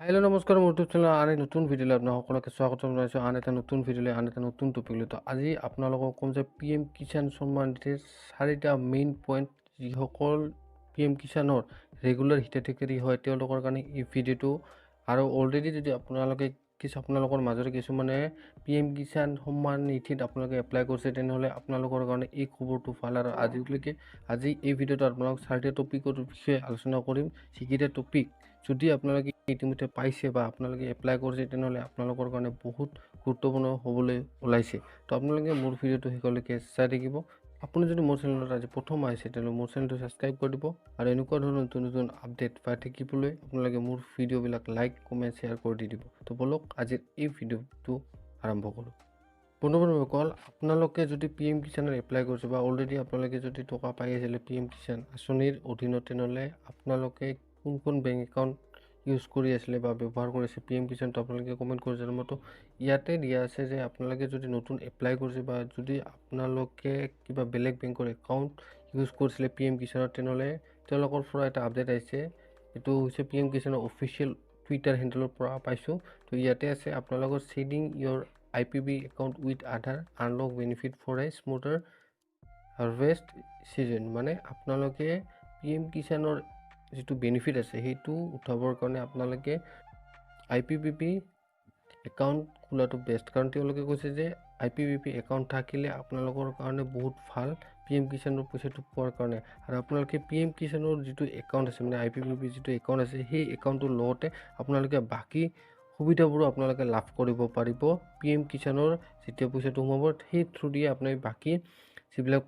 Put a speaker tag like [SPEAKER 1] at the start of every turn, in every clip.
[SPEAKER 1] Hello' নমস্কাৰ, মোৰ YouTube চেনেলৰ আন এক নতুন ভিডিঅ'লৈ আপোনাক সকলোকে স্বাগতম জনাইছোঁ। আন এটা নতুন ভিডিঅ'লৈ, আন এটা নতুন টপিক লৈ। তো আজি আপোনালোকক ক'ম যে PM কিষাণ সন্মান নিধিৰ 4টা মেইন পইণ্ট, যিসকল PM কিষাণৰ ৰেগুলাৰ হিতাধিকাৰী হয় তেওঁলোকৰ কাৰণে এই ভিডিঅ'টো। আৰু অলৰেডি যদি আপোনালোকৰ মাজৰে কিছুমানে PM কিষাণ সন্মান নিধিত আপোনালোকে এপ্লাই কৰিছে, তেনেহ'লে আপোনালোকৰ কাৰণে এই খবৰটো ভাল। আৰু আজি এই ভিডিঅ'টোত আপোনালোক 4টা টপিকৰ বিষয়ে আলোচনা কৰিম। যিকেইটা টপিক যদি আপোনালোকে ইতিমধ্যে পাইছে বা আপোনালোকে এপ্লাই কৰিছে, তেনেহ'লে আপোনালোকৰ কাৰণে বহুত গুৰুত্বপূৰ্ণ হ'বলৈ ওলাইছে। তো আপোনালোকে মোৰ ভিডিঅ'টো শেষলৈকে চাই থাকিব। আপুনি যদি মোৰ চেনেলত আজি প্ৰথম আহিছে, তেনেহ'লে মোৰ চেনেলটো ছাবস্ক্ৰাইব কৰি দিব। আৰু এনেকুৱা ধৰণৰ নতুন নতুন আপডেট পাই থাকিবলৈ আপোনালোকে মোৰ ভিডিঅ'বিলাক লাইক, কমেণ্ট, শ্বেয়াৰ কৰি দি দিব। তো বলক আজিৰ এই ভিডিঅ'টো আৰম্ভ কৰোঁ। বন্ধুসকল, আপোনালোকে যদি PM কিষাণৰ এপ্লাই কৰিছে বা অলৰেডি আপোনালোকে যদি টকা পাই আছিলে PM কিষাণ আঁচনিৰ অধীনত, তেনেহ'লে আপোনালোকে কোন বেংক একাউণ্ট ইউজ কৰি আছিলে বা ব্যৱহাৰ কৰিছে PM কিষাণটো আপোনালোকে কমেণ্ট কৰি জনাব। তো ইয়াতে দিয়া আছে যে আপোনালোকে যদি নতুন এপ্লাই কৰিছে বা যদি আপোনালোকে কিবা বেলেগ বেংকৰ একাউণ্ট ইউজ কৰিছিলে PM কিষাণত, তেনেহ'লে তেওঁলোকৰ পৰা এটা আপডেট আহিছে। এইটো হৈছে PM কিষাণৰ অফিচিয়েল টুইটাৰ হেণ্ডেলৰ পৰা পাইছোঁ। তো ইয়াতে আছে, আপোনালোকৰ seeding your IPB account with Aadhaar unlock benefit for a smoother harvest season. মানে আপোনালোকে PM কিষাণৰ যিটো বেনিফিট আছে সেইটো উঠাবৰ কাৰণে আপোনালোকে IPPB একাউণ্ট খোলাটো বেষ্ট। কাৰণ তেওঁলোকে কৈছে যে IPPB একাউণ্ট থাকিলে আপোনালোকৰ কাৰণে বহুত ভাল PM কিষাণৰ পইচাটো পোৱাৰ কাৰণে। আৰু আপোনালোকে PM কিষাণৰ যিটো একাউণ্ট আছে, মানে IPPB যিটো একাউণ্ট আছে, সেই একাউণ্টটোৰ লগতে আপোনালোকে বাকী সুবিধাবোৰো আপোনালোকে লাভ কৰিব পাৰিব। PM কিষাণৰ যেতিয়া পইচাটো সোমাব, সেই থ্ৰু দিয়ে আপোনালোকে বাকী যিবিলাক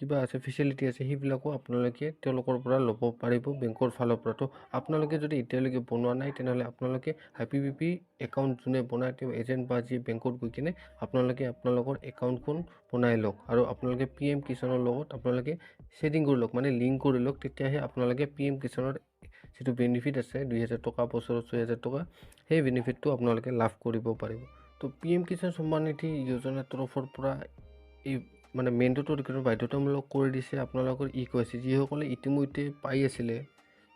[SPEAKER 1] কিবা আছে ফেচিলিটি আছে, সেইবিলাকো আপোনালোকে তেওঁলোকৰ পৰা ল'ব পাৰিব বেংকৰ ফালৰ পৰা। তো আপোনালোকে যদি এতিয়ালৈকে বনোৱা নাই, তেনেহ'লে আপোনালোকে IPPB একাউণ্ট যোনে বনায় তেওঁ এজেণ্ট বা যি বেংকত গৈ কিনে আপোনালোকে আপোনালোকৰ একাউণ্টখন বনাই লওক। আৰু আপোনালোকে PM কিষাণৰ লগত আপোনালোকে ছেডিং কৰি লওক, মানে লিংক কৰি লওক। তেতিয়াহে আপোনালোকে PM কিষাণৰ যিটো বেনিফিট আছে 2000 টকা, বছৰত 6000 টকা, সেই বেনিফিটটো আপোনালোকে লাভ কৰিব পাৰিব। তো PM কিষাণ সন্মান নিধি যোজনাৰ তৰফৰ পৰা এই মানে মেণ্ডেটৰী বাধ্যতামূলক কৰি দিছে আপোনালোকৰ কৈছে যিসকলে ইতিমধ্যে পাই আছিলে,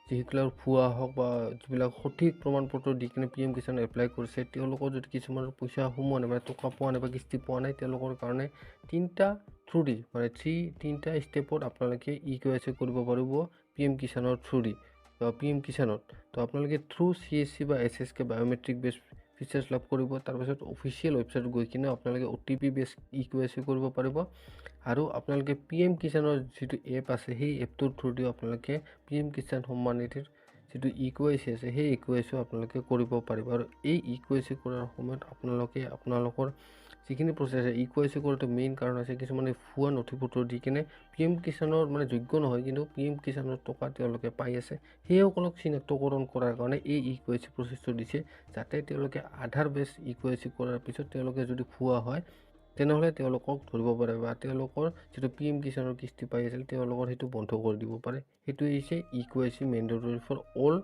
[SPEAKER 1] যিসকলৰ ভুৱা হওক বা যিবিলাক সঠিক প্ৰমাণ পত্ৰ দি কিনে PM কিষাণ এপ্লাই কৰিছে, তেওঁলোকৰ যদি কিছুমানৰ পইচা সোমোৱা নাই, মানে টকা পোৱা নাই বা কিস্তি পোৱা নাই, তেওঁলোকৰ কাৰণে তিনিটা ষ্টেপত আপোনালোকে KYC কৰিব পাৰিব PM কিষাণৰ থ্ৰু দি বা PM কিষাণত। তো আপোনালোকে থ্ৰু CSC বা SSK বায়'মেট্ৰিক বেছ ফিচাৰ্ছ লাভ কৰিব। তাৰপিছত অফিচিয়েল ৱেবছাইটত গৈ কিনে আপোনালোকে OTP বেছ KYC কৰিব পাৰিব। আৰু আপোনালোকে PM কিষাণৰ যিটো এপ আছে, সেই এপটোৰ থ্ৰু দিও আপোনালোকে PM কিষাণ সন্মান নিধিৰ যিটো KYC আছে, সেই KYC আপোনালোকে কৰিব পাৰিব। আৰু এই KYC কৰাৰ সময়ত আপোনালোকে আপোনালোকৰ যিখিনি প্ৰচেছ আছে, KYC কৰাটো মেইন কাৰণ আছে কিছুমানে ভুৱা নথিপত্ৰ দি কিনে PM কিষাণৰ মানে যোগ্য নহয়, কিন্তু PM কিষাণৰ টকা তেওঁলোকে পাই আছে। সেইসকলক চিনাক্তকৰণ কৰাৰ কাৰণে এই KYC প্ৰচেছটো দিছে, যাতে তেওঁলোকে আধাৰ বেছ KYC কৰাৰ পিছত তেওঁলোকে যদি ভুৱা হয়, তেনেহ'লে তেওঁলোকক ধৰিব পাৰে বা তেওঁলোকৰ যিটো PM কিষাণৰ কিস্তি পাই আছিল তেওঁলোকৰ সেইটো বন্ধ কৰি দিব পাৰে। সেইটো হৈছে KYC মেণ্ডেটৰী ফৰ অল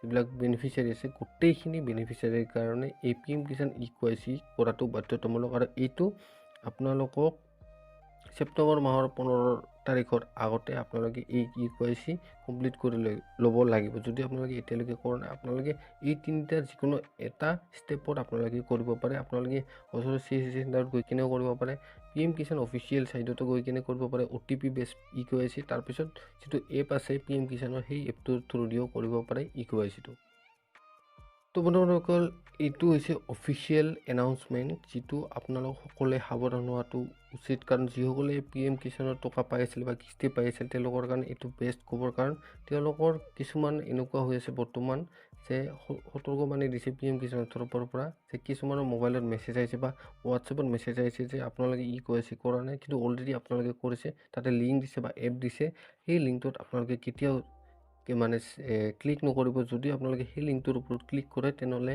[SPEAKER 1] যিবিলাক বেনিফিচিয়াৰী আছে, গোটেইখিনি বেনিফিচিয়াৰীৰ কাৰণে এই PM কিষাণ KYC কৰাটো বাধ্যতামূলক। আৰু এইটো আপোনালোকক ছেপ্টেম্বৰ মাহৰ 15 তাৰিখৰ আগতে আপোনালোকে এই KYC কমপ্লিট কৰি ল'ব লাগিব। যদি আপোনালোকে এতিয়ালৈকে কৰা নাই, আপোনালোকে এই তিনিটাৰ যিকোনো এটা ষ্টেপত আপোনালোকে কৰিব পাৰে। আপোনালোকে ওচৰৰ CSC চেণ্টাৰত গৈ কিনেও কৰিব পাৰে, PM কিষাণ অফিচিয়েল ছাইটতো গৈ কিনে কৰিব পাৰে OTP বেছ KYC। তাৰপিছত যিটো এপ আছে PM কিষাণৰ, সেই এপটোৰ থ্ৰু দিও কৰিব পাৰে KYCটো। তো বন্ধুসকল, এইটো হৈছে অফিচিয়েল এনাউন্সমেণ্ট, যিটো আপোনালোক সকলোৱে সাৱধান হোৱাটো উচিত। কাৰণ যিসকলে PM কিষাণৰ টকা পাই আছিল বা কিস্তি পাই আছিল, তেওঁলোকৰ কাৰণে এইটো বেষ্ট খবৰ। কাৰণ তেওঁলোকৰ কিছুমান এনেকুৱা হৈ আছে বৰ্তমান যে সতৰ্কবাণী দিছে PM কিষাণৰ তৰফৰ পৰা, যে কিছুমানৰ মোবাইলত মেছেজ আহিছে বা হোৱাটছএপত মেছেজ আহিছে যে আপোনালোকে KYC কৰা নাই, কিন্তু অলৰেডি আপোনালোকে কৰিছে। তাতে লিংক দিছে বা এপ দিছে, সেই লিংকটোত আপোনালোকে কেতিয়াও মানে ক্লিক নকৰিব। যদি আপোনালোকে সেই লিংকটোৰ ওপৰত ক্লিক কৰে, তেনেহ'লে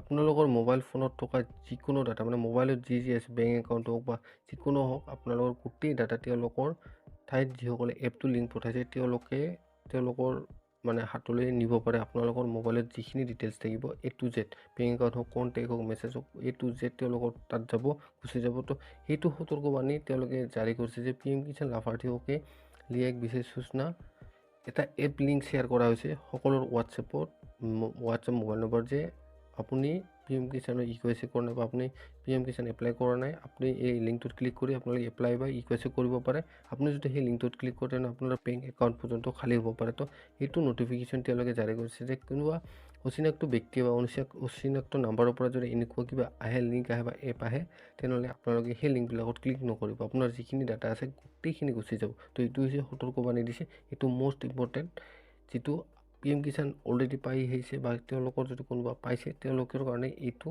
[SPEAKER 1] আপোনালোকৰ মোবাইল ফোনত থকা যিকোনো ডাটা, মানে মোবাইলত যি আছে বেংক একাউণ্ট হওক বা যিকোনো হওক, আপোনালোকৰ গোটেই ডাটা তেওঁলোকৰ ঠাইত যিসকলে এপটো লিংক পঠাইছে তেওঁলোকৰ মানে হাতলৈ নিব পাৰে। আপোনালোকৰ মোবাইলত যিখিনি ডিটেইলছ থাকিব A to Z, bank account হওক, কণ্টেক্ট হওক, মেছেজ হওক, A to Z তেওঁলোকৰ তাত গুচি যাব। তো সেইটো সতৰ্কবাণী তেওঁলোকে জাৰি কৰিছে যে PM কিষাণ লাভাৰ্থীকে लिए এক বিশেষ সূচনা এটা এপ লিংক শ্বেয়াৰ কৰা হৈছে সকলোৰ হোৱাটছএপ মোবাইল নম্বৰ যে আপুনি PM কিষাণৰ ইকুৱেচি কৰা নাই বা আপুনি PM কিষাণ এপ্লাই কৰা নাই, আপুনি এই লিংকটোত ক্লিক কৰি আপোনালোকে এপ্লাই বা ইকুৱেচি কৰিব পাৰে। আপুনি যদি সেই লিংকটোত ক্লিক কৰে তেনে আপোনাৰ বেংক একাউণ্ট পৰ্যন্ত খালী হ'ব পাৰে। তো এইটো নটিফিকেশ্যন তেওঁলোকে জাৰি কৰিছে যে কোনোবা অচিনাক্ত ব্যক্তি বা অচিনাক্ত নাম্বাৰৰ পৰা যদি এনেকুৱা কিবা লিংক আহে বা এপ আহে, তেনেহ'লে আপোনালোকে সেই লিংকবিলাকত ক্লিক নকৰিব। আপোনাৰ যিখিনি ডাটা আছে গোটেইখিনি গুচি যাব। তো এইটো হৈছে সতৰ্কবাণী দিছে। এইটো মষ্ট ইম্পৰ্টেণ্ট, যিটো PM কিষাণ অলৰেডি পাই আহিছে বা তেওঁলোকৰ যদি কোনোবা পাইছে তেওঁলোকৰ কাৰণে এইটো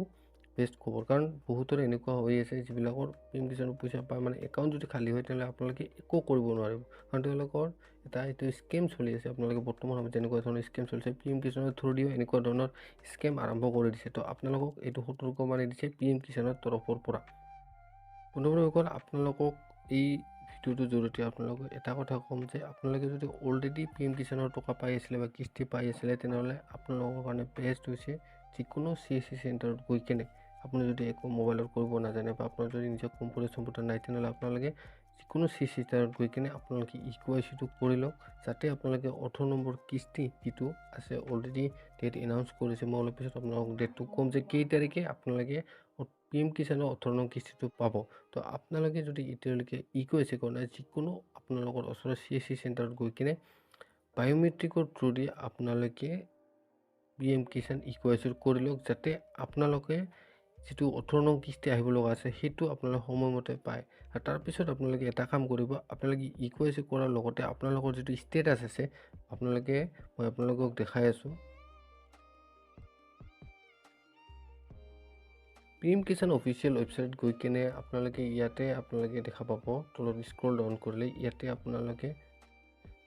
[SPEAKER 1] বেষ্ট খবৰ। কাৰণ বহুতৰ এনেকুৱা হৈ আছে যিবিলাকৰ PM কিষাণৰ পইচা পায় মানে একাউণ্ট যদি খালী হয় তেনেহ'লে আপোনালোকে একো কৰিব নোৱাৰিব। কাৰণ তেওঁলোকৰ এইটো স্কেম চলি আছে। আপোনালোকে বৰ্তমান সময়ত যেনেকুৱা ধৰণৰ স্কেম চলিছে PM কিষাণৰ থ্ৰু দিও এনেকুৱা ধৰণৰ স্কেম আৰম্ভ কৰি দিছে। তো আপোনালোকক এইটো সতৰ্কবাণী দিছে PM কিষাণৰ তৰফৰ পৰা। বন্ধুসকল, আপোনালোকক এই ভিডিঅ'টোৰ জৰিয়তে আপোনালোকক এটা কথা ক'ম যে আপোনালোকে যদি অলৰেডি PM কিষাণৰ টকা পাই আছিলে বা কিস্তি পাই আছিলে তেনেহ'লে আপোনালোকৰ কাৰণে বেষ্ট হৈছে যিকোনো CSC চেণ্টাৰত গৈ কেনে, আপুনি যদি একো মোবাইলত কৰিব নাজানে বা আপোনাৰ যদি নিজৰ কম্পিউটাৰ নাই তেনেহ'লে আপোনালোকে যিকোনো CSC চেণ্টাৰত গৈ কেনে আপোনালোকে ইকুৱেচিটো কৰি লওক, যাতে আপোনালোকে 18 নম্বৰ কিস্তি যিটো আছে অলৰেডি ডেট এনাউন্স কৰিছে। মই অলপ পিছত আপোনালোকক ডেটটো ক'ম যে কেই তাৰিখে আপোনালোকে PM কিষাণৰ 18 নং কিস্তিটো পাব। তো আপোনালোকে যদি এতিয়ালৈকে ইকুৱেচি কৰা নাই, যিকোনো আপোনালোকৰ ওচৰৰ CSC চেণ্টাৰত গৈ কিনে বায়'মেট্ৰিকৰ থ্ৰু দি আপোনালোকে PM কিষাণ ইকুৱেচি কৰি লওক, যাতে আপোনালোকে যিটো 18 নং কিস্তি আহিব লগা আছে সেইটো আপোনালোকে সময়মতে পায়। আৰু তাৰপিছত আপোনালোকে এটা কাম কৰিব, আপোনালোকে ইকুৱেচি কৰাৰ লগতে আপোনালোকৰ যিটো ষ্টেটাছ আছে মই আপোনালোকক দেখাই আছোঁ। PM কিষাণ অফিচিয়েল ৱেবছাইট গৈ কেনে আপোনালোকে ইয়াতে দেখা পাব, তলত স্ক্ৰল ডাউন কৰিলে ইয়াতে আপোনালোকে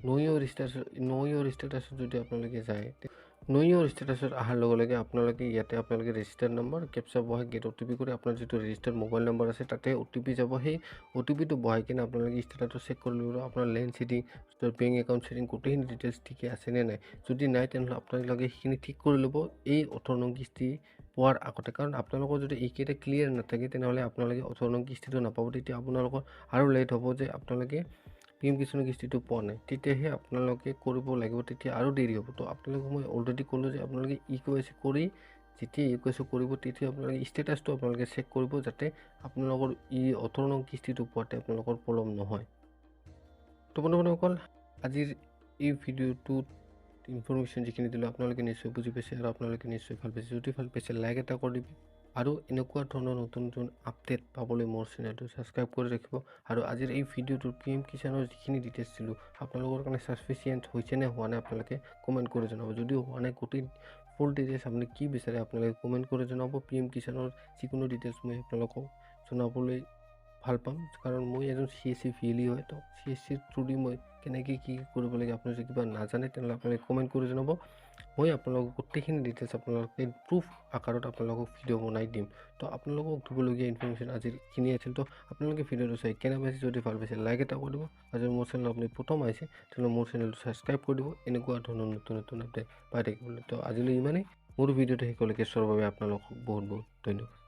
[SPEAKER 1] know your status যদি আপোনালোকে যায়, know your status অহাৰ লগে লগে আপোনালোকে ৰেজিষ্টাৰ্ড নম্বৰ কেপচা বহাই গেট OTP কৰি আপোনাৰ যিটো ৰেজিষ্টাৰ্ড মোবাইল নম্বৰ আছে তাতে OTP যাব। সেই OTPটো বহাই কিনে আপোনালোকে ষ্টেটাছটো চেক কৰি ল'ব, আপোনাৰ land setting, bank account setting গোটেইখিনি ডিটেইলছ ঠিকে আছে নে নাই। যদি নাই তেনেহ'লে আপোনালোকে সেইখিনি ঠিক কৰি ল'ব এই 18 নং কিস্তি পোৱাৰ আগতে। কাৰণ আপোনালোকৰ যদি এইকেইটা ক্লিয়াৰ নাথাকে তেনেহ'লে আপোনালোকে 18 নং কিস্তিটো নাপাব। তেতিয়া আপোনালোকৰ আৰু লেট হ'ব যে আপোনালোকে PM কিষাণৰ কিস্তিটো পোৱা নাই, তেতিয়াহে আপোনালোকে কৰিব লাগিব, তেতিয়া আৰু দেৰি হ'ব। তো আপোনালোকক মই অলৰেডি ক'লোঁ যে আপোনালোকে ইকুৱেচি কৰি যেতিয়া ইকুৱেচি কৰিব তেতিয়া আপোনালোকে ষ্টেটাছটো আপোনালোকে চেক কৰিব, যাতে আপোনালোকৰ 18 নং কিস্তিটো পোৱাতে আপোনালোকৰ পলম নহয়। তো বন্ধুসকল, আজিৰ এই ভিডিঅ'টোত ইনফৰমেশ্যন যিখিনি দিলোঁ আপোনালোকে নিশ্চয় বুজি পাইছে আৰু আপোনালোকে নিশ্চয় ভাল পাইছে। যদি ভাল পাইছে লাইক এটা কৰি দিব আৰু এনেকুৱা ধৰণৰ নতুন আপডেট পাবলৈ মোৰ চেনেলটো ছাবস্ক্ৰাইব কৰি ৰাখিব। আৰু আজিৰ এই ভিডিঅ'টোৰ PM কিষাণৰ যিখিনি ডিটেইলছ দিলোঁ আপোনালোকৰ কাৰণে ছাফিচিয়েণ্ট হৈছে নে হোৱা নাই আপোনালোকে কমেণ্ট কৰি জনাব। যদিও হোৱা নাই গোটেই ফুল ডিটেইলছ আপুনি কি বিচাৰে আপোনালোকে কমেণ্ট কৰি জনাব। PM কিষাণৰ যিকোনো ডিটেইলছ মই আপোনালোকক জনাবলৈ ভাল পাম, কাৰণ মই এজন CSC VLE হয়। তো CSCৰ থ্ৰু দি মই কেনেকৈ কি কৰিব লাগে আপুনি যদি কিবা নাজানে তেনেহ'লে আপোনালোকে কমেণ্ট কৰি জনাব। মই আপোনালোকক গোটেইখিনি ডিটেইলছ আপোনালোকে প্ৰুফ আকাৰত আপোনালোকক ভিডিঅ' বনাই দিম। তো আপোনালোকক দিবলগীয়া ইনফৰমেশ্যন আজিৰ এইখিনি আছিল। তো আপোনালোকে ভিডিঅ'টো চাই কেনে পাইছে, যদি ভাল পাইছে লাইক এটা কৰি দিব। আৰু মোৰ চেনেল আপুনি প্ৰথম আহিছে তেনেহ'লে মোৰ চেনেলটো ছাবস্ক্ৰাইব কৰি দিব এনেকুৱা ধৰণৰ নতুন আপডেট পাই থাকিবলৈ। তো আজিলৈ ইমানেই। মোৰ ভিডিঅ'টো শেষলৈকে চোৱাৰ বাবে আপোনালোকক বহুত ধন্যবাদ।